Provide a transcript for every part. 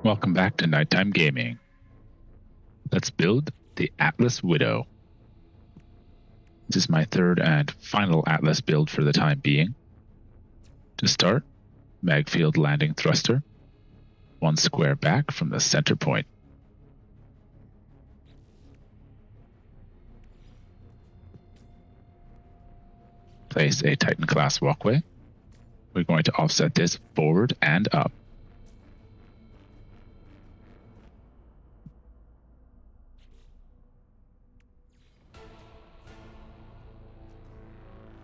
Welcome back to Nighttime Gaming. Let's build the Atlas Widow. This is my third and final Atlas build for the time being. To start, Magfield landing thruster, 1 square back from the center point. Place a Titan class walkway. We're going to offset this forward and up.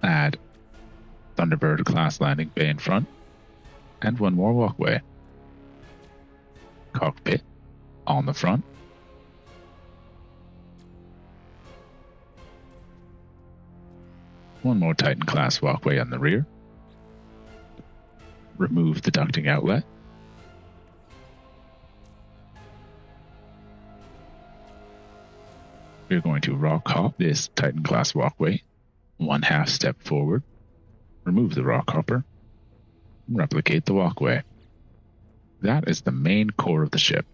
Add Thunderbird class landing bay in front, and 1 more walkway. Cockpit on the front. One more Titan class walkway on the rear. Remove the ducting outlet. We're going to Rockhopper this Titan class walkway 1/2 step forward, remove the Rockhopper, and replicate the walkway. That is the main core of the ship.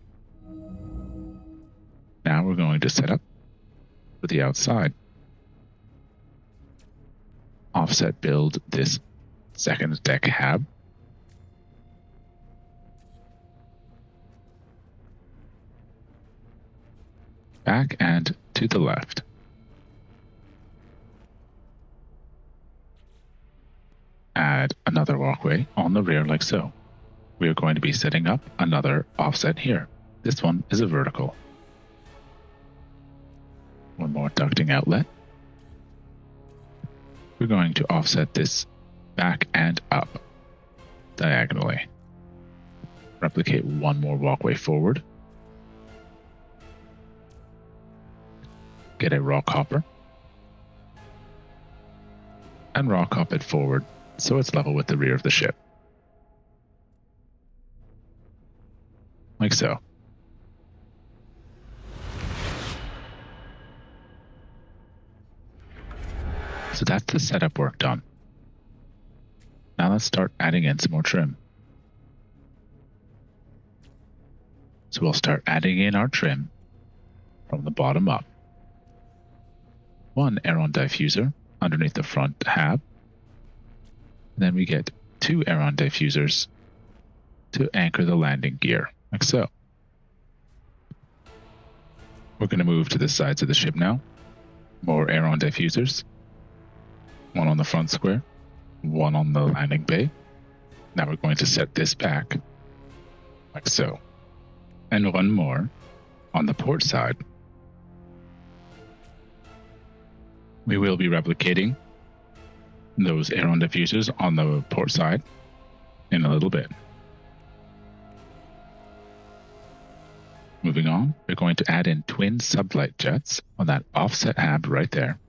Now we're going to set up for the outside. Offset build this second deck hab. Back and to the left. Add another walkway on the rear like so. We are going to be setting up another offset here. This one is a vertical. 1 more ducting outlet. We're going to offset this back and up diagonally. Replicate 1 more walkway forward. Get a Rockhopper. And Rockhopper it forward so it's level with the rear of the ship. Like so. So that's the setup work done. Now let's start adding in some more trim. So we'll start adding in our trim from the bottom up. 1 Aeron Diffuser underneath the front hab. And then we get 2 Aeron Diffusers to anchor the landing gear, like so. We're going to move to the sides of the ship now. More Aeron Diffusers. 1 on the front square, 1 on the landing bay. Now we're going to set this back, like so. And 1 more on the port side. We will be replicating those Aeron Diffusers on the port side in a little bit. Moving on, we're going to add in Twin Sublight Jets on that offset hab right there.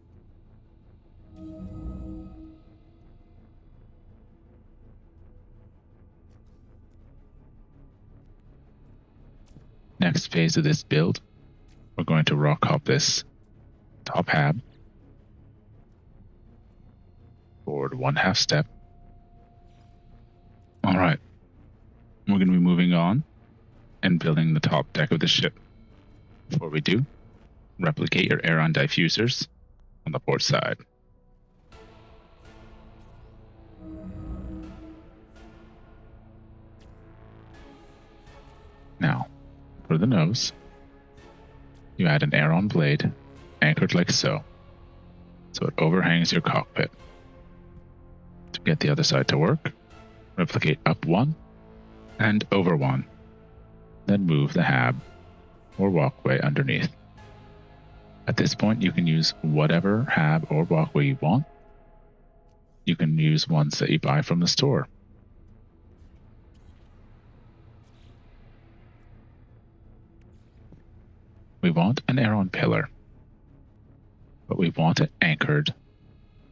Next phase of this build, we're going to Rockhopper this top hab forward 1/2 step. Alright, we're going to be moving on and building the top deck of the ship. Before we do, replicate your Aeron Diffusers on the port side. Now, for the nose, you add an Aeron blade anchored like so it overhangs your cockpit. To get the other side to work, replicate up 1 and over 1, then move the hab or walkway underneath. At this point, you can use whatever hab or walkway you want. You can use ones that you buy from the store. We want an Aeron Pillar, but we want it anchored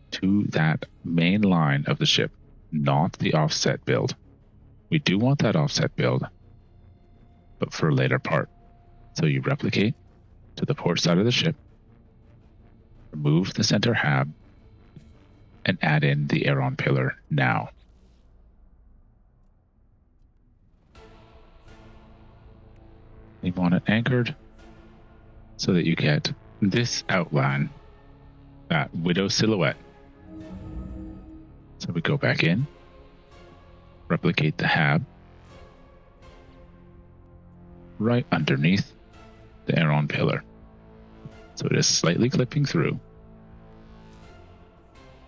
to that main line of the ship, not the offset build. We do want that offset build, but for a later part. So you replicate to the port side of the ship, remove the center hab, and add in the Aeron Pillar now. We want it anchored so that you get this outline, that widow silhouette. So we go back in, replicate the hab right underneath the Aeron Pillar. So it is slightly clipping through.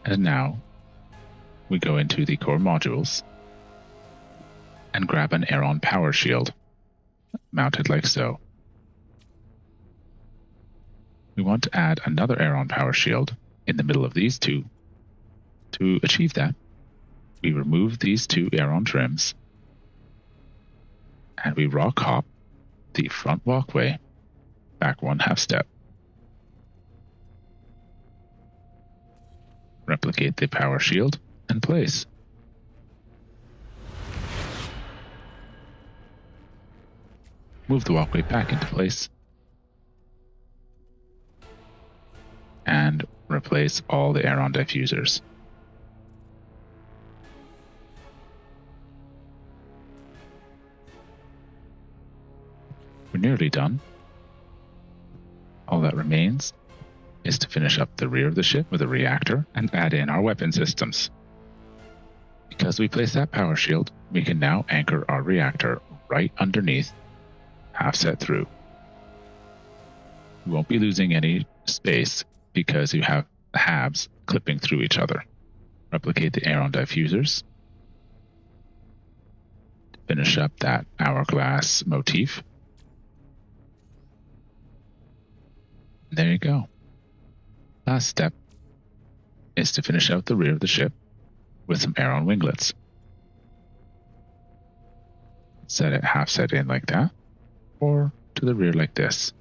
And now we go into the core modules and grab an Aeron Powershield mounted like so. We want to add another Aeron Powershield in the middle of these two. To achieve that, we remove these two Aeron trims and we rock hop the front walkway back 1/2 step. Replicate the power shield and place. Move the walkway back into place. And replace all the Aeron Diffusers. We're nearly done. All that remains is to finish up the rear of the ship with a reactor and add in our weapon systems. Because we placed that power shield, we can now anchor our reactor right underneath, half set through. We won't be losing any space because you have the Habs clipping through each other. Replicate the Aeron Diffusers. Finish up that hourglass motif. There you go. Last step is to finish out the rear of the ship with some Aeron Winglets. Set it half set in like that, or to the rear like this.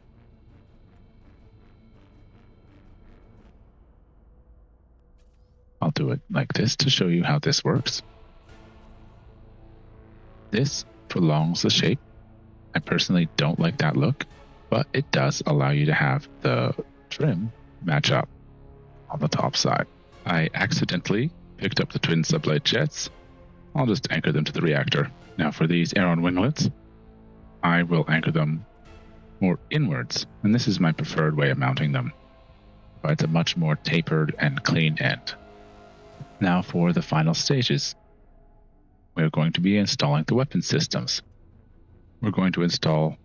I'll do it like this to show you how this works. This prolongs the shape. I personally don't like that look, but it does allow you to have the trim match up on the top side. I accidentally picked up the Twin Sublight Jets. I'll just anchor them to the reactor. Now for these Aeron Winglets, I will anchor them more inwards, and this is my preferred way of mounting them. But it's a much more tapered and clean end. Now for the final stages, we're going to be installing the weapon systems. We're going to install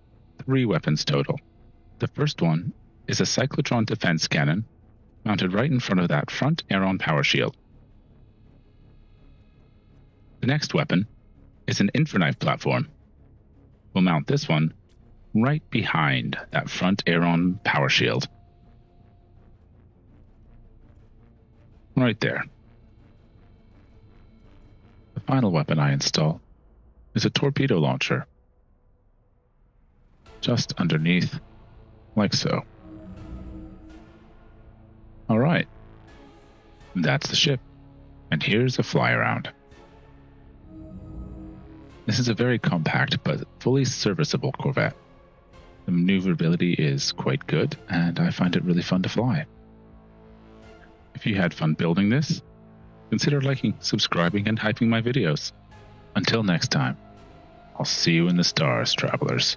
3 weapons total. The first one is a Cyclotron defense cannon mounted right in front of that front Aeron power shield. The next weapon is an Infraknife Platform. We'll mount this one right behind that front Aeron power shield. Right there. The final weapon I install is a Torpedo Launcher. Just underneath, like so. Alright. That's the ship. And here's a fly around. This is a very compact but fully serviceable Corvette. The maneuverability is quite good, and I find it really fun to fly. If you had fun building this, consider liking, subscribing, and hyping my videos. Until next time, I'll see you in the stars, travelers.